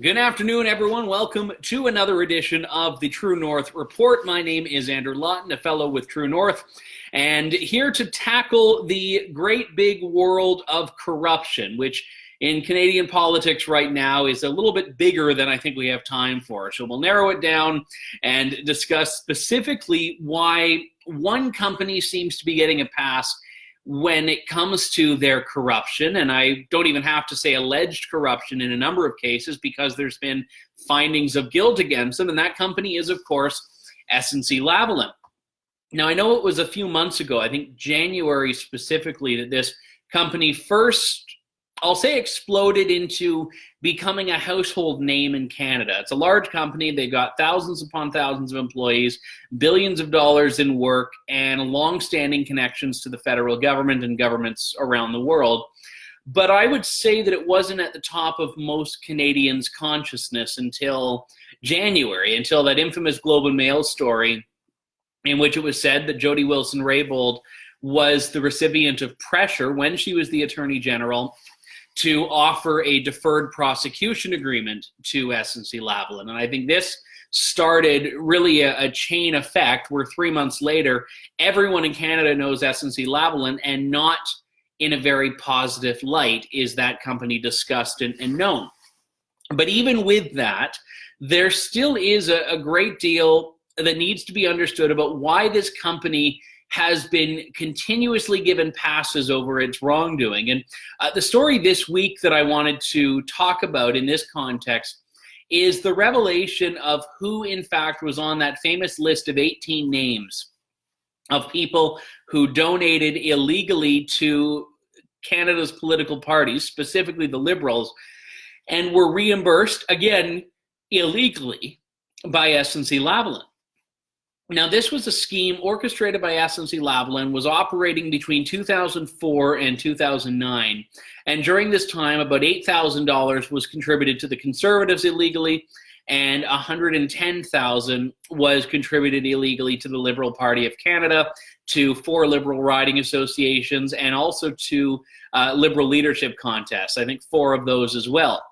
Good afternoon, everyone. Welcome to another edition of the True North Report. My name is Andrew Lawton, a fellow with True North, and here to tackle the great big world of corruption, which in Canadian politics right now is a little bit bigger than I think we have time for. So we'll narrow it down and discuss specifically why one company seems to be getting a pass when it comes to their corruption, and I don't even have to say alleged corruption in a number of cases because there's been findings of guilt against them, and that company is, of course, SNC-Lavalin. Now, I know it was a few months ago, I think January specifically, that this company first, I'll say, exploded into becoming a household name in Canada. It's a large company. They've got thousands upon thousands of employees, billions of dollars in work, and long-standing connections to the federal government and governments around the world. But I would say that it wasn't at the top of most Canadians' consciousness until January, until that infamous Globe and Mail story in which it was said that Jodi Wilson was the recipient of pressure when she was the Attorney General to offer a deferred prosecution agreement to SNC-Lavalin. And I think this started really a chain effect where 3 months later, everyone in Canada knows SNC-Lavalin, and not in a very positive light is that company discussed and known. But even with that, there still is a great deal that needs to be understood about why this company has been continuously given passes over its wrongdoing. And the story this week that I wanted to talk about in this context is the revelation of who, in fact, was on that famous list of 18 names of people who donated illegally to Canada's political parties, specifically the Liberals, and were reimbursed, again, illegally by SNC-Lavalin. Now, this was a scheme orchestrated by SNC-Lavalin, was operating between 2004 and 2009. And during this time, about $8,000 was contributed to the Conservatives illegally, and $110,000 was contributed illegally to the Liberal Party of Canada, to 4 Liberal riding associations, and also to Liberal leadership contests. I think 4 of those as well.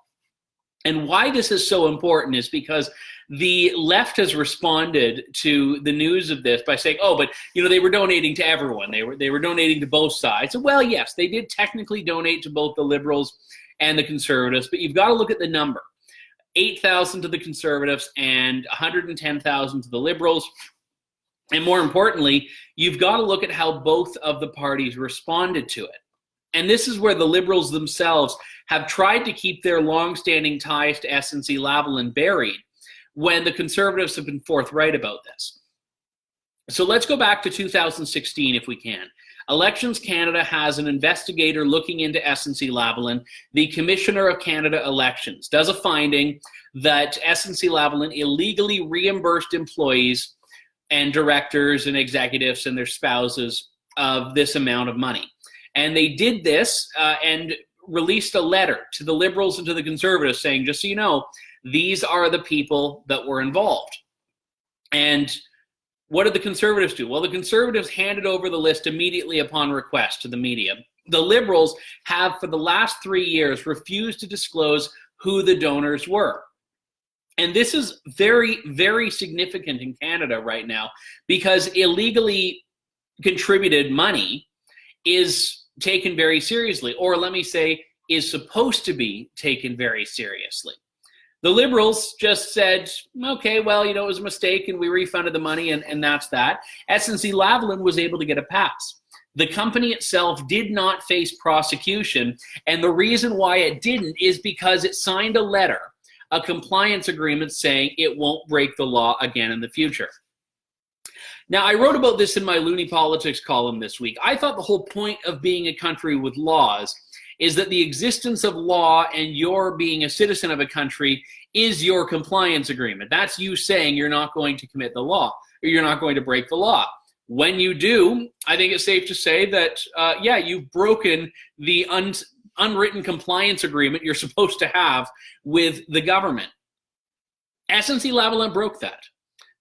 And why this is so important is because the left has responded to the news of this by saying, oh, but they were donating to everyone. They were donating to both sides. Well, yes, they did technically donate to both the Liberals and the Conservatives, but you've got to look at the number. 8,000 to the Conservatives and 110,000 to the Liberals. And more importantly, you've got to look at how both of the parties responded to it. And this is where the Liberals themselves have tried to keep their long-standing ties to SNC-Lavalin buried, when the Conservatives have been forthright about this. So let's go back to 2016 if we can. Elections Canada has an investigator looking into SNC-Lavalin. The Commissioner of Canada Elections does a finding that SNC-Lavalin illegally reimbursed employees and directors and executives and their spouses of this amount of money. And they did this and released a letter to the Liberals and to the Conservatives saying, just so you know, these are the people that were involved. And what did the Conservatives do? Well, the Conservatives handed over the list immediately upon request to the media. The Liberals have, for the last 3 years, refused to disclose who the donors were. And this is very, very significant in Canada right now, because illegally contributed money is taken very seriously, or let me say, is supposed to be taken very seriously. The Liberals just said, okay, well, it was a mistake and we refunded the money and that's that. SNC-Lavalin was able to get a pass. The company itself did not face prosecution, and the reason why it didn't is because it signed a letter, a compliance agreement saying it won't break the law again in the future. Now, I wrote about this in my Loony Politics column this week. I thought the whole point of being a country with laws is that the existence of law and your being a citizen of a country is your compliance agreement. That's you saying you're not going to commit the law, or you're not going to break the law. When you do, I think it's safe to say that, yeah, you've broken the unwritten compliance agreement you're supposed to have with the government. SNC-Lavalin broke that.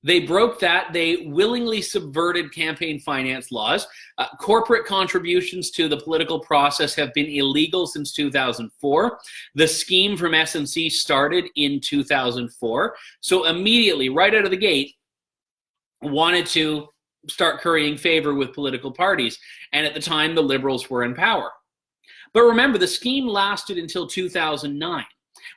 They broke that. They willingly subverted campaign finance laws. Corporate contributions to the political process have been illegal since 2004. The scheme from SNC started in 2004. So immediately, right out of the gate, wanted to start currying favor with political parties. And at the time, the Liberals were in power. But remember, the scheme lasted until 2009.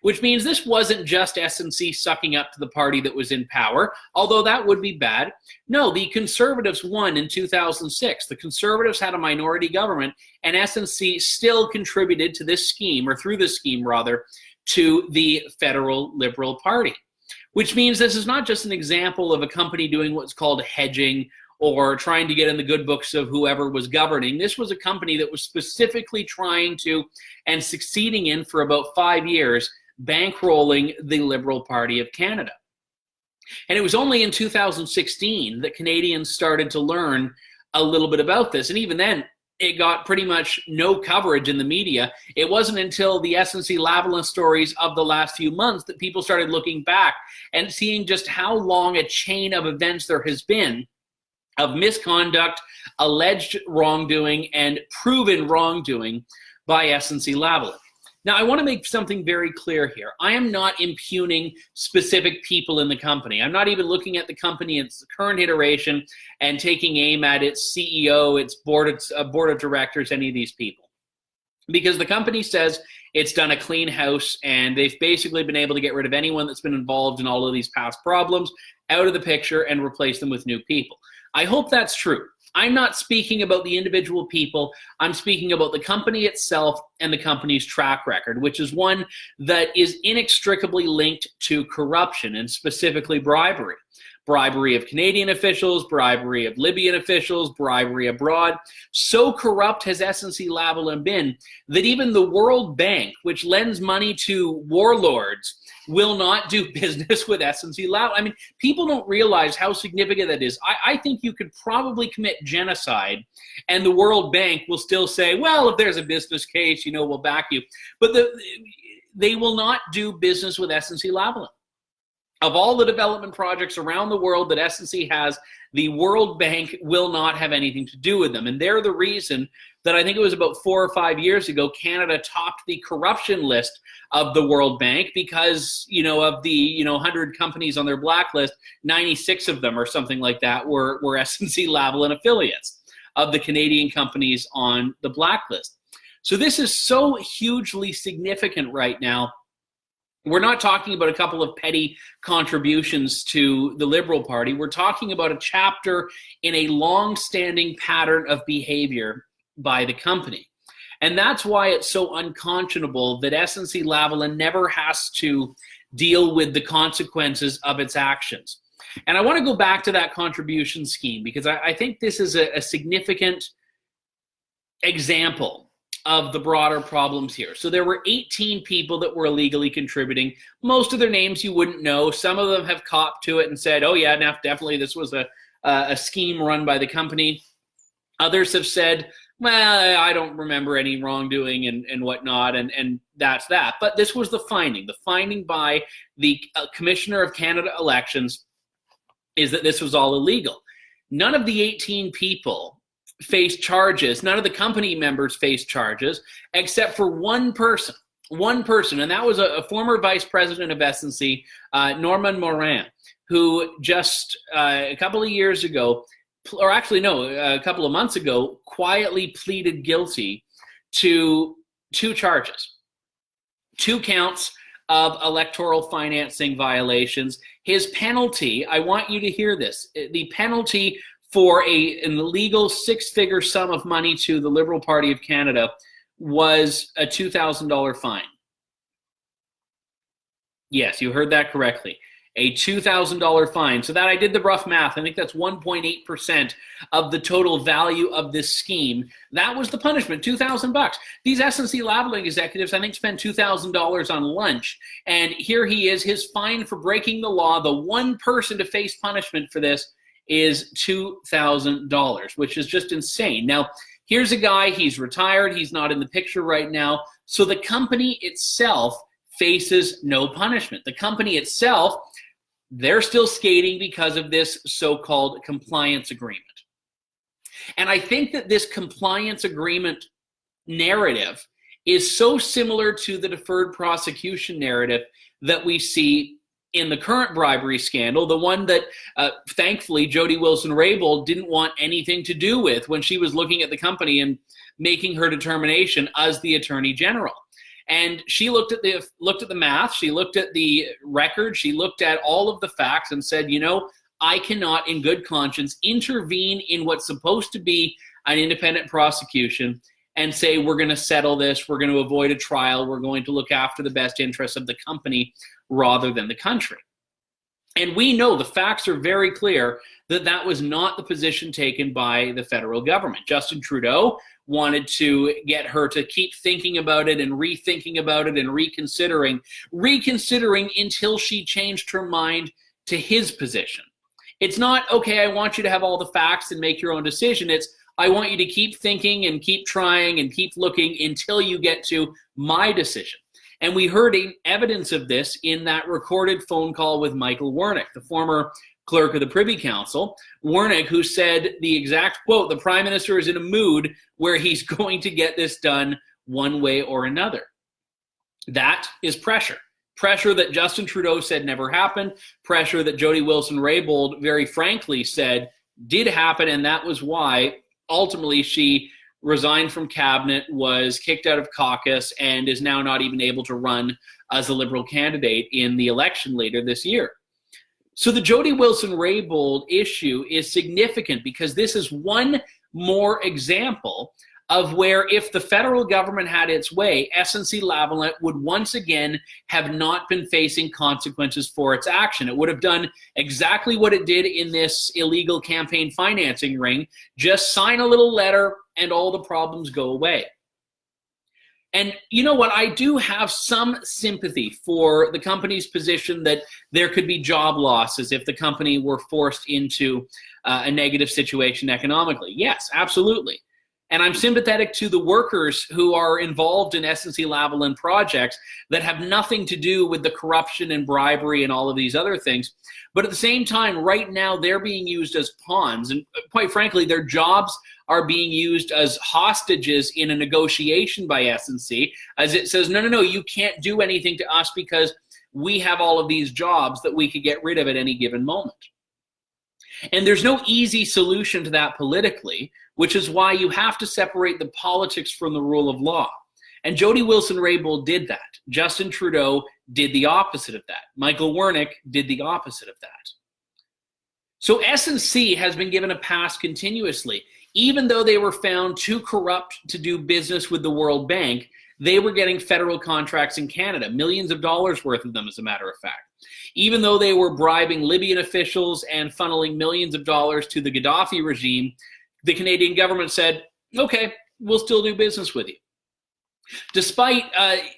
Which means this wasn't just SNC sucking up to the party that was in power, although that would be bad. No, the Conservatives won in 2006. The Conservatives had a minority government, and SNC still contributed to this scheme, or through this scheme rather, to the federal Liberal Party. Which means this is not just an example of a company doing what's called hedging or trying to get in the good books of whoever was governing. This was a company that was specifically trying to, and succeeding in for about 5 years, bankrolling the Liberal Party of Canada. And it was only in 2016 that Canadians started to learn a little bit about this. And even then, it got pretty much no coverage in the media. It wasn't until the SNC-Lavalin stories of the last few months that people started looking back and seeing just how long a chain of events there has been of misconduct, alleged wrongdoing, and proven wrongdoing by SNC-Lavalin. Now, I want to make something very clear here. I am not impugning specific people in the company. I'm not even looking at the company in its current iteration and taking aim at its CEO, its board of directors, any of these people. Because the company says it's done a clean house and they've basically been able to get rid of anyone that's been involved in all of these past problems out of the picture and replace them with new people. I hope that's true. I'm not speaking about the individual people. I'm speaking about the company itself and the company's track record, which is one that is inextricably linked to corruption and specifically bribery. Bribery of Canadian officials, bribery of Libyan officials, bribery abroad. So corrupt has SNC-Lavalin been that even the World Bank, which lends money to warlords, will not do business with SNC-Lavalin. I mean, people don't realize how significant that is. I think you could probably commit genocide and the World Bank will still say, well, if there's a business case, you know, we'll back you. But they will not do business with SNC-Lavalin. Of all the development projects around the world that SNC has, the World Bank will not have anything to do with them. And they're the reason that I think it was about 4 or 5 years ago, Canada topped the corruption list of the World Bank because, you know, of the 100 companies on their blacklist, 96 of them or something like that were SNC-Lavalin affiliates of the Canadian companies on the blacklist. So this is so hugely significant right now. We're not talking about a couple of petty contributions to the Liberal Party. We're talking about a chapter in a long-standing pattern of behavior by the company. And that's why it's so unconscionable that SNC-Lavalin never has to deal with the consequences of its actions. And I want to go back to that contribution scheme because I think this is a significant example of the broader problems here. So there were 18 people that were illegally contributing. Most of their names you wouldn't know. Some of them have copped to it and said, oh yeah, definitely this was a scheme run by the company. Others have said, well, I don't remember any wrongdoing and whatnot, and that's that. But this was the finding. The finding by the Commissioner of Canada Elections is that this was all illegal. None of the 18 people faced charges. None of the company members faced charges except for one person, and that was a former vice president of SNC, Norman Morin, who just a couple of years ago, or actually no, a couple of months ago, quietly pleaded guilty to 2 charges, 2 counts of electoral financing violations. His penalty, I want you to hear this, the penalty for an illegal 6-figure sum of money to the Liberal Party of Canada was a $2,000 fine. Yes, you heard that correctly. A $2,000 fine. So that I did the rough math. I think that's 1.8% of the total value of this scheme. That was the punishment, $2,000. These SNC-Lavalin executives, I think, spent $2,000 on lunch. And here he is, his fine for breaking the law, the one person to face punishment for this, is $2,000, which is just insane. Now, here's a guy, he's retired, he's not in the picture right now, so the company itself faces no punishment. The company itself they're still skating because of this so-called compliance agreement. And I think that this compliance agreement narrative is so similar to the deferred prosecution narrative that we see in the current bribery scandal, the one that thankfully Jodi Wilson-Raybould didn't want anything to do with when she was looking at the company and making her determination as the Attorney General. And she looked at the math, she looked at the record, she looked at all of the facts and said, you know, I cannot in good conscience intervene in what's supposed to be an independent prosecution and say we're going to settle this, we're going to avoid a trial, we're going to look after the best interests of the company rather than the country. And we know the facts are very clear that that was not the position taken by the federal government. Justin Trudeau wanted to get her to keep thinking about it and rethinking about it and reconsidering until she changed her mind to his position. It's not, okay, I want you to have all the facts and make your own decision. It's, I want you to keep thinking and keep trying and keep looking until you get to my decision. And we heard evidence of this in that recorded phone call with Michael Wernick, the former clerk of the Privy Council. Wernick, who said the exact quote, the Prime Minister is in a mood where he's going to get this done one way or another. That is pressure. Pressure that Justin Trudeau said never happened. Pressure that Jodi Wilson-Raybould very frankly said did happen, and that was why ultimately she resigned from cabinet, was kicked out of caucus, and is now not even able to run as a Liberal candidate in the election later this year. So the Jodi Wilson-Raybould issue is significant because this is one more example of where if the federal government had its way, SNC-Lavalin would once again have not been facing consequences for its action. It would have done exactly what it did in this illegal campaign financing ring, just sign a little letter and all the problems go away. And you know what? I do have some sympathy for the company's position that there could be job losses if the company were forced into a negative situation economically. Yes, absolutely. And I'm sympathetic to the workers who are involved in SNC-Lavalin projects that have nothing to do with the corruption and bribery and all of these other things. But at the same time, right now, they're being used as pawns. And quite frankly, their jobs are being used as hostages in a negotiation by SNC, as it says, no, you can't do anything to us because we have all of these jobs that we could get rid of at any given moment. And there's no easy solution to that politically, which is why you have to separate the politics from the rule of law. And Jodi Wilson-Raybould did that. Justin Trudeau did the opposite of that. Michael Wernick did the opposite of that. So SNC has been given a pass continuously. Even though they were found too corrupt to do business with the World Bank, they were getting federal contracts in Canada, millions of dollars worth of them, as a matter of fact. Even though they were bribing Libyan officials and funneling millions of dollars to the Gaddafi regime, the Canadian government said, okay, we'll still do business with you. Despite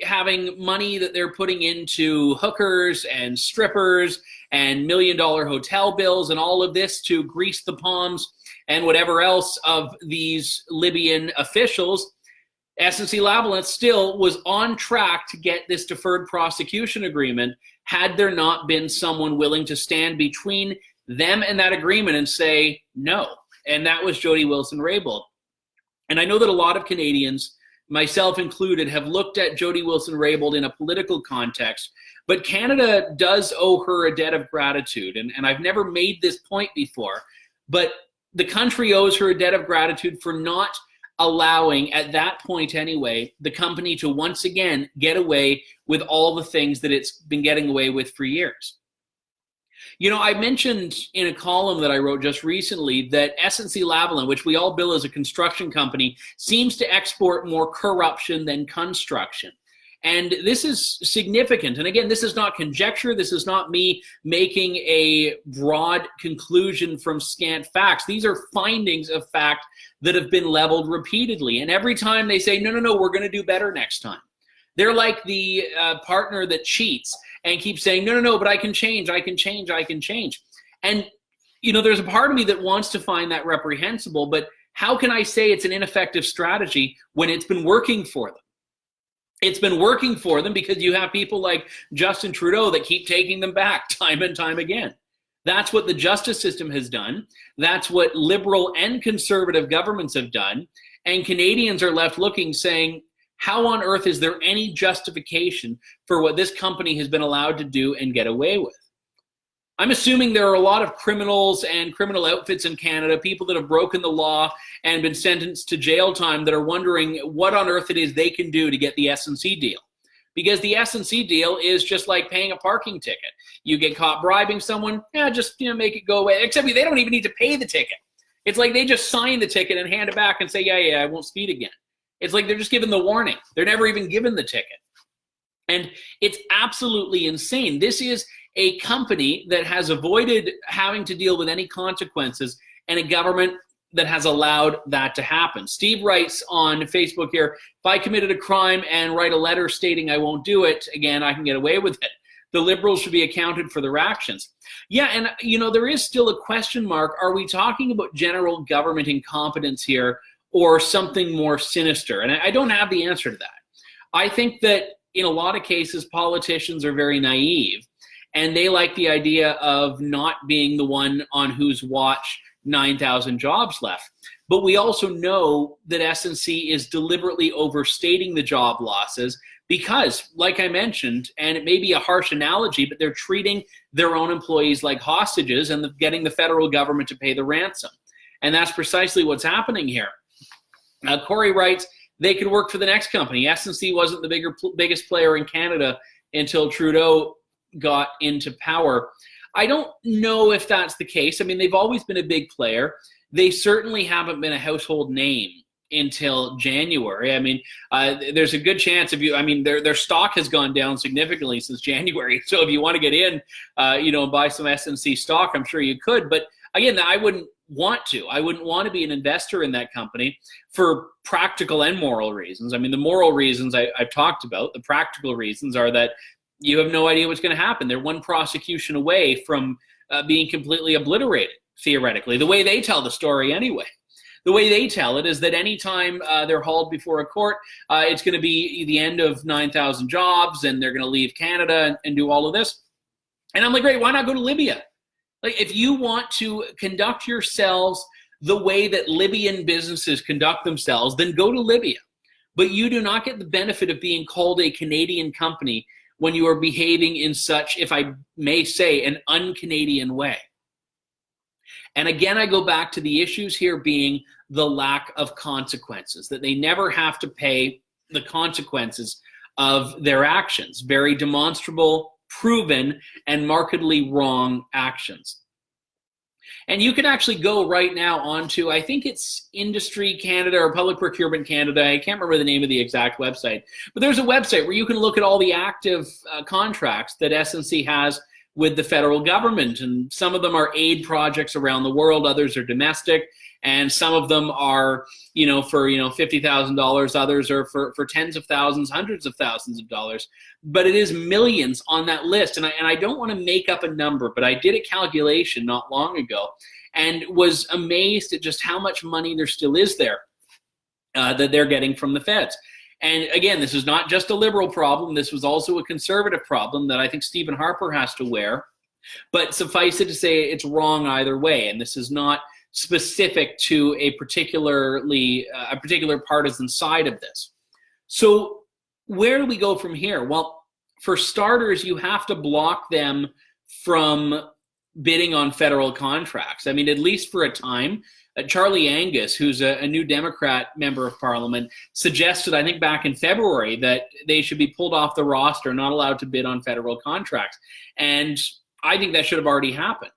having money that they're putting into hookers and strippers and million-dollar hotel bills and all of this to grease the palms and whatever else of these Libyan officials, SNC-Lavalin still was on track to get this deferred prosecution agreement had there not been someone willing to stand between them and that agreement and say no. And that was Jodi Wilson-Raybould. And I know that a lot of Canadians, myself included, have looked at Jodi Wilson-Raybould in a political context, but Canada does owe her a debt of gratitude. And I've never made this point before, but the country owes her a debt of gratitude for not allowing, at that point anyway, the company to once again get away with all the things that it's been getting away with for years. You know, I mentioned in a column that I wrote just recently that SNC-Lavalin, which we all bill as a construction company, seems to export more corruption than construction. And this is significant. And again, this is not conjecture. This is not me making a broad conclusion from scant facts. These are findings of fact that have been leveled repeatedly. And every time they say, no, we're going to do better next time. They're like the partner that cheats and keeps saying, no, but I can change. And, you know, there's a part of me that wants to find that reprehensible, but how can I say it's an ineffective strategy when it's been working for them? It's been working for them because you have people like Justin Trudeau that keep taking them back time and time again. That's what the justice system has done. That's what liberal and conservative governments have done. And Canadians are left looking, saying, how on earth is there any justification for what this company has been allowed to do and get away with? I'm assuming there are a lot of criminals and criminal outfits in Canada, people that have broken the law and been sentenced to jail time, that are wondering what on earth it is they can do to get the SNC deal. Because the SNC deal is just like paying a parking ticket. You get caught bribing someone, just make it go away. Except they don't even need to pay the ticket. It's like they just sign the ticket and hand it back and say, yeah, I won't speed again. It's like they're just given the warning. They're never even given the ticket. And it's absolutely insane. This is a company that has avoided having to deal with any consequences, and a government that has allowed that to happen. Steve writes on Facebook here, if I committed a crime and write a letter stating I won't do it again, I can get away with it. The Liberals should be accounted for their actions. Yeah, and there is still a question mark. Are we talking about general government incompetence here, or something more sinister? And I don't have the answer to that. I think that in a lot of cases, politicians are very naive, and they like the idea of not being the one on whose watch 9,000 jobs left. But we also know that SNC is deliberately overstating the job losses because, like I mentioned, and it may be a harsh analogy, but they're treating their own employees like hostages and getting the federal government to pay the ransom. And that's precisely what's happening here. Corey writes, they could work for the next company. SNC wasn't the biggest player in Canada until Trudeau got into power. I don't know if that's the case. I mean, they've always been a big player. They certainly haven't been a household name until January. I mean, there's a good chance their stock has gone down significantly since January. So if you want to get in, buy some SNC stock, I'm sure you could. But again, I wouldn't want to. I wouldn't want to be an investor in that company for practical and moral reasons. I mean, the moral reasons I've talked about. The practical reasons are that you have no idea what's going to happen. They're one prosecution away from being completely obliterated, theoretically, the way they tell the story anyway. The way they tell it is that anytime they're hauled before a court, it's going to be the end of 9,000 jobs, and they're going to leave Canada and do all of this. And I'm like, great, why not go to Libya? Like, if you want to conduct yourselves the way that Libyan businesses conduct themselves, then go to Libya. But you do not get the benefit of being called a Canadian company when you are behaving in such, if I may say, an un-Canadian way. And again, I go back to the issues here being the lack of consequences, that they never have to pay the consequences of their actions. Very demonstrable, proven, and markedly wrong actions. And you can actually go right now onto, I think it's Industry Canada or Public Procurement Canada. I can't remember the name of the exact website. But there's a website where you can look at all the active contracts that SNC has with the federal government. And some of them are aid projects around the world. Others are domestic. And some of them are, for, $50,000. Others are for tens of thousands, hundreds of thousands of dollars. But it is millions on that list. And I don't want to make up a number, but I did a calculation not long ago and was amazed at just how much money there still is there that they're getting from the feds. And again, this is not just a liberal problem. This was also a conservative problem that I think Stephen Harper has to wear. But suffice it to say, it's wrong either way. And this is not specific to a particular partisan side of this. So where do we go from here? Well, for starters, you have to block them from bidding on federal contracts. I mean, at least for a time. Charlie Angus, who's a New Democrat member of Parliament, suggested, I think back in February, that they should be pulled off the roster, not allowed to bid on federal contracts. And I think that should have already happened.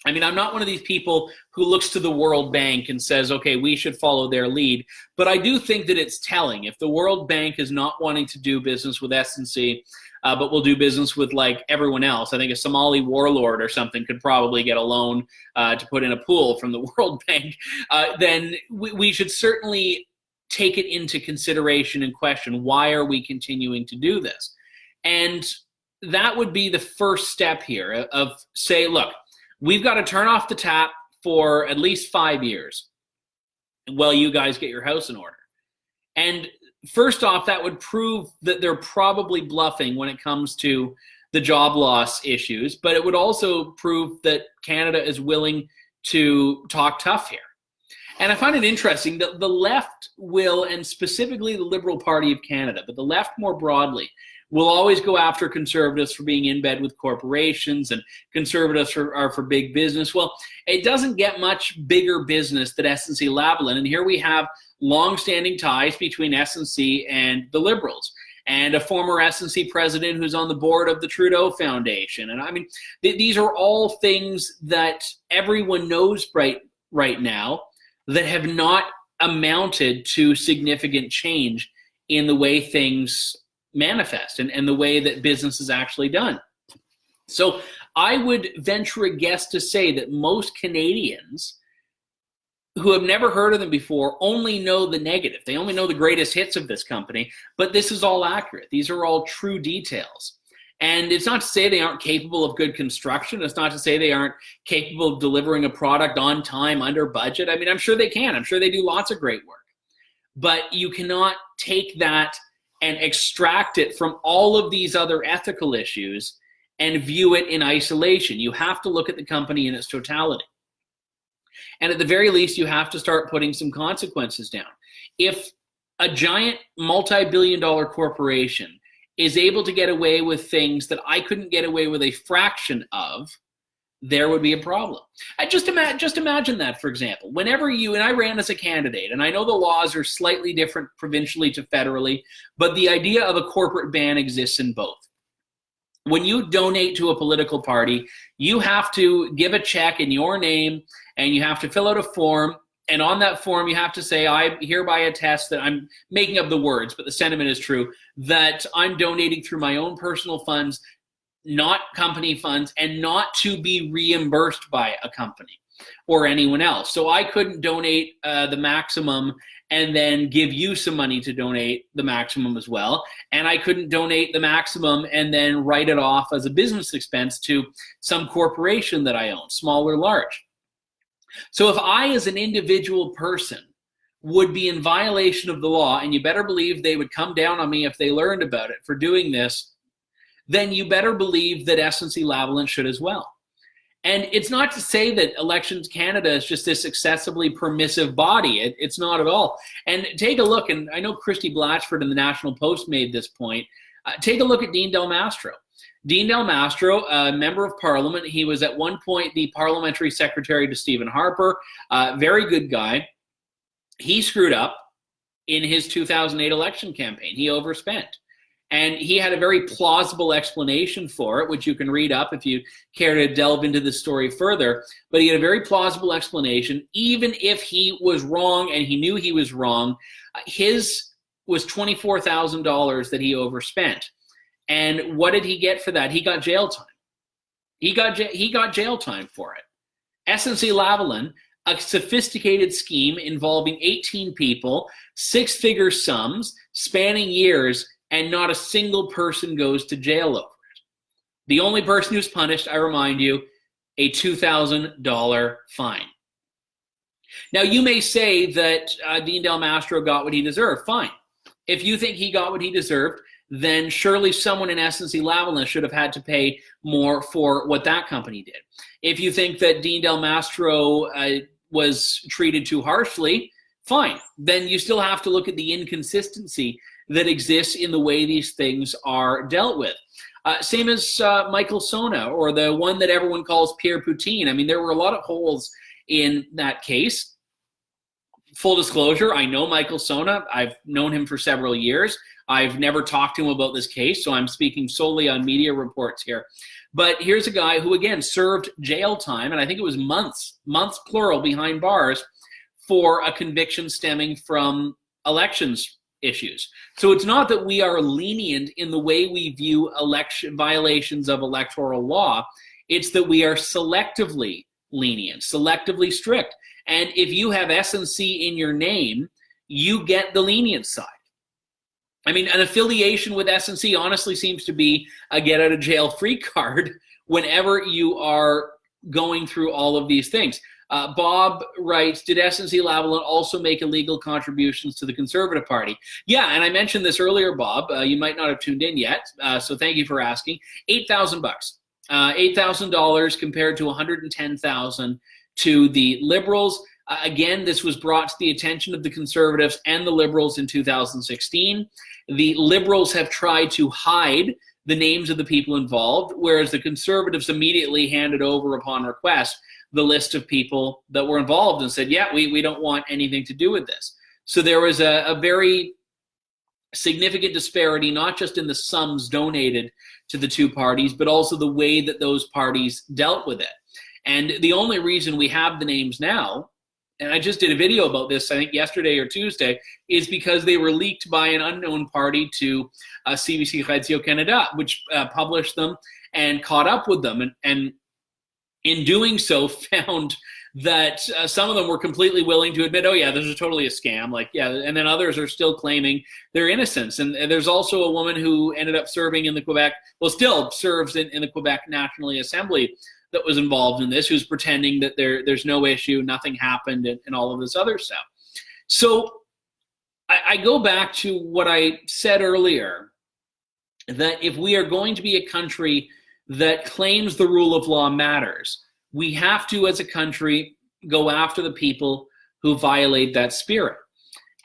I mean, I'm not one of these people who looks to the World Bank and says, okay, we should follow their lead. But I do think that it's telling. If the World Bank is not wanting to do business with SNC, but will do business with like everyone else, I think a Somali warlord or something could probably get a loan to put in a pool from the World Bank, then we should certainly take it into consideration and question, why are we continuing to do this? And that would be the first step here of say, look, we've got to turn off the tap for at least 5 years while you guys get your house in order. And first off, that would prove that they're probably bluffing when it comes to the job loss issues, but it would also prove that Canada is willing to talk tough here. And I find it interesting that the left will, and specifically the Liberal Party of Canada, but the left more broadly, will always go after conservatives for being in bed with corporations, and conservatives are for big business. Well, it doesn't get much bigger business than SNC-Lavalin, and here we have long-standing ties between SNC and the Liberals, and a former SNC president who's on the board of the Trudeau Foundation. And I mean, these are all things that everyone knows right now that have not amounted to significant change in the way things manifest and the way that business is actually done. So I would venture a guess to say that most Canadians who have never heard of them before only know the negative. They only know the greatest hits of this company, but this is all accurate. These are all true details. And it's not to say they aren't capable of good construction. It's not to say they aren't capable of delivering a product on time, under budget. I mean, I'm sure they can. I'm sure they do lots of great work. But you cannot take that and extract it from all of these other ethical issues and view it in isolation. You have to look at the company in its totality. And at the very least, you have to start putting some consequences down. If a giant multi-billion-dollar corporation is able to get away with things that I couldn't get away with a fraction of, there would be a problem. Just imagine that, for example. Whenever and I ran as a candidate, and I know the laws are slightly different provincially to federally, but the idea of a corporate ban exists in both. When you donate to a political party, you have to give a check in your name, and you have to fill out a form. And on that form, you have to say, I hereby attest that, I'm making up the words, but the sentiment is true, that I'm donating through my own personal funds, not company funds, and not to be reimbursed by a company or anyone else. So I couldn't donate the maximum and then give you some money to donate the maximum as well. And I couldn't donate the maximum and then write it off as a business expense to some corporation that I own, small or large. So if I, as an individual person, would be in violation of the law, and you better believe they would come down on me if they learned about it for doing this, then you better believe that SNC-Lavalin should as well. And it's not to say that Elections Canada is just this excessively permissive body. It's not at all. And take a look, and I know Christy Blatchford in the National Post made this point, take a look at Dean Del Mastro. Dean Del Mastro, a member of parliament, he was at one point the parliamentary secretary to Stephen Harper, very good guy. He screwed up in his 2008 election campaign. He overspent. And he had a very plausible explanation for it, which you can read up if you care to delve into the story further. But he had a very plausible explanation. Even if he was wrong and he knew he was wrong, his was $24,000 that he overspent. And what did he get for that? He got jail time. He got jail time for it. SNC-Lavalin, a sophisticated scheme involving 18 people, six-figure sums, spanning years, and not a single person goes to jail over it. The only person who's punished, I remind you, a $2,000 fine. Now, you may say that Dean Del Mastro got what he deserved. Fine. If you think he got what he deserved, then surely someone in SNC-Lavalin should have had to pay more for what that company did. If you think that Dean Del Mastro was treated too harshly, fine. Then you still have to look at the inconsistency that exists in the way these things are dealt with. Same as Michael Sona, or the one that everyone calls Pierre Poutine. I mean, there were a lot of holes in that case. Full disclosure, I know Michael Sona. I've known him for several years. I've never talked to him about this case, so I'm speaking solely on media reports here. But here's a guy who, again, served jail time, and I think it was months plural, behind bars for a conviction stemming from elections issues. So it's not that we are lenient in the way we view election violations of electoral law. It's that we are selectively lenient, selectively strict. And if you have SNC in your name, you get the lenient side. I mean, an affiliation with SNC honestly seems to be a get-out-of-jail-free card whenever you are going through all of these things. Bob writes, did SNC-Lavalin also make illegal contributions to the Conservative Party? Yeah, and I mentioned this earlier, Bob. You might not have tuned in yet, so thank you for asking. $8,000. $8,000 compared to $110,000 to the Liberals. Again, this was brought to the attention of the Conservatives and the Liberals in 2016. The Liberals have tried to hide the names of the people involved, whereas the Conservatives immediately handed over upon request the list of people that were involved and said, yeah, we don't want anything to do with this. So there was a very significant disparity, not just in the sums donated to the two parties, but also the way that those parties dealt with it. And the only reason we have the names now, and I just did a video about this, I think yesterday or Tuesday, is because they were leaked by an unknown party to CBC Radio Canada, which published them and caught up with them. And in doing so, found that some of them were completely willing to admit, oh yeah, this is totally a scam. Like, yeah, and then others are still claiming their innocence. And there's also a woman who ended up serving in the Quebec, well, still serves in the Quebec National Assembly, that was involved in this, who's pretending that there's no issue, nothing happened, and all of this other stuff. So I go back to what I said earlier, that if we are going to be a country that claims the rule of law matters, we have to, as a country, go after the people who violate that spirit.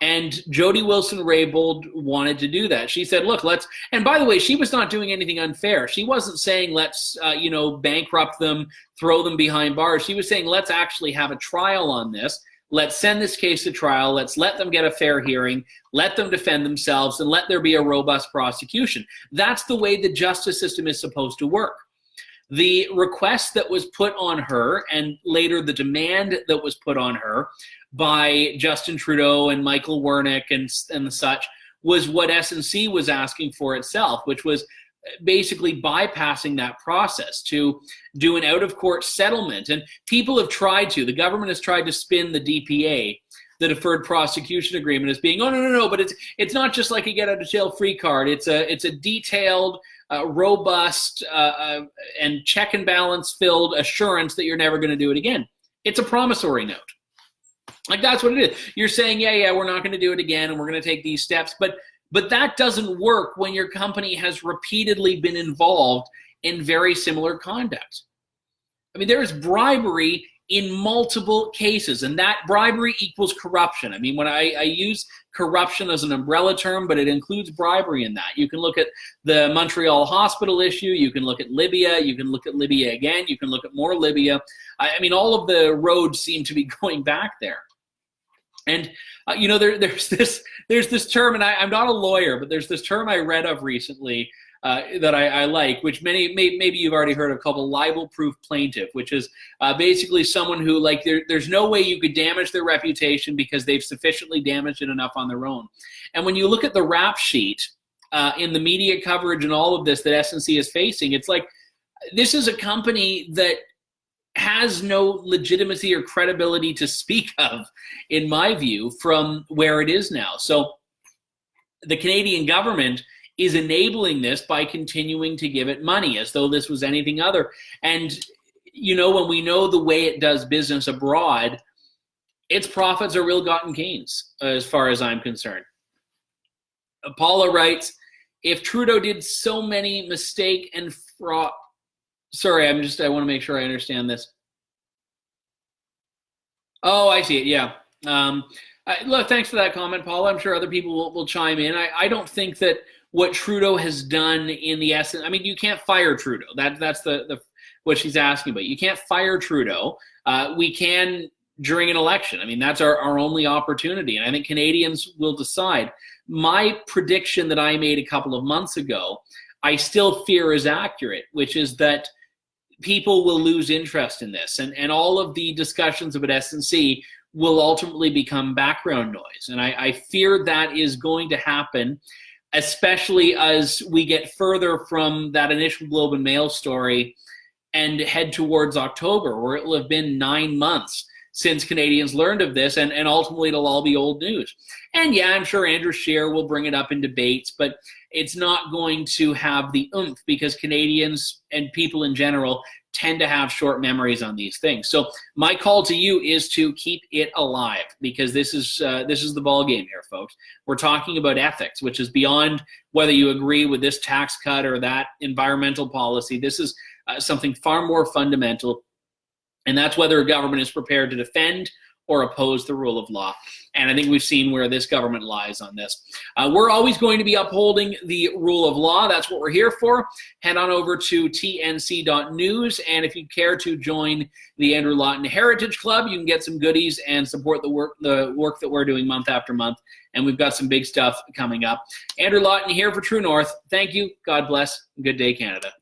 And Jodi Wilson-Raybould wanted to do that. She said, look, let's, and by the way, she was not doing anything unfair. She wasn't saying, let's, bankrupt them, throw them behind bars. She was saying, let's actually have a trial on this. Let's send this case to trial. Let's let them get a fair hearing. Let them defend themselves and let there be a robust prosecution. That's the way the justice system is supposed to work. The request that was put on her, and later the demand that was put on her by Justin Trudeau and Michael Wernick and such, was what SNC was asking for itself, which was basically bypassing that process to do an out-of-court settlement. And people have tried to, the government has tried to spin the DPA, the Deferred Prosecution Agreement, as being, oh, no, but it's not just like a get-out-of-jail-free card. It's a detailed, robust, and check and balance filled assurance that you're never going to do it again. It's a promissory note. Like, that's what it is. You're saying, yeah, we're not going to do it again, and we're going to take these steps. But that doesn't work when your company has repeatedly been involved in very similar conduct. I mean, there is bribery in multiple cases, and that bribery equals corruption. I mean, when I use corruption as an umbrella term, but it includes bribery in that. You can look at the Montreal hospital issue, you can look at Libya, you can look at Libya again, you can look at more Libya. I mean, all of the roads seem to be going back there. And there's this term, and I'm not a lawyer, but there's this term I read of recently that I like, which maybe you've already heard of, called a libel-proof plaintiff, which is basically someone who, like, there's no way you could damage their reputation because they've sufficiently damaged it enough on their own. And when you look at the rap sheet in the media coverage and all of this that SNC is facing, it's like, this is a company that has no legitimacy or credibility to speak of, in my view, from where it is now. So the Canadian government is enabling this by continuing to give it money as though this was anything other. And, when we know the way it does business abroad, its profits are ill-gotten gains, as far as I'm concerned. Paula writes, if Trudeau did so many mistake and fraud, sorry, I want to make sure I understand this. Oh, I see it, yeah. Look, thanks for that comment, Paula. I'm sure other people will chime in. I don't think that what Trudeau has done in the essence, I mean, you can't fire Trudeau. That's the what she's asking about. You can't fire Trudeau. We can during an election. I mean, that's our only opportunity, and I think Canadians will decide. My prediction that I made a couple of months ago, I still fear is accurate, which is that people will lose interest in this, and all of the discussions about SNC will ultimately become background noise. And I fear that is going to happen, especially as we get further from that initial Globe and Mail story and head towards October, where it will have been 9 months since Canadians learned of this, and ultimately it'll all be old news. And yeah, I'm sure Andrew Scheer will bring it up in debates, but it's not going to have the oomph because Canadians and people in general tend to have short memories on these things. So my call to you is to keep it alive, because this is the ball game here, folks. We're talking about ethics, which is beyond whether you agree with this tax cut or that environmental policy. This is something far more fundamental, and that's whether a government is prepared to defend or oppose the rule of law. And I think we've seen where this government lies on this. We're always going to be upholding the rule of law. That's what we're here for. Head on over to tnc.news, and if you care to join the Andrew Lawton Heritage Club, you can get some goodies and support the work that we're doing month after month. And we've got some big stuff coming up. Andrew Lawton here for True North. Thank you. God bless. Good day, Canada.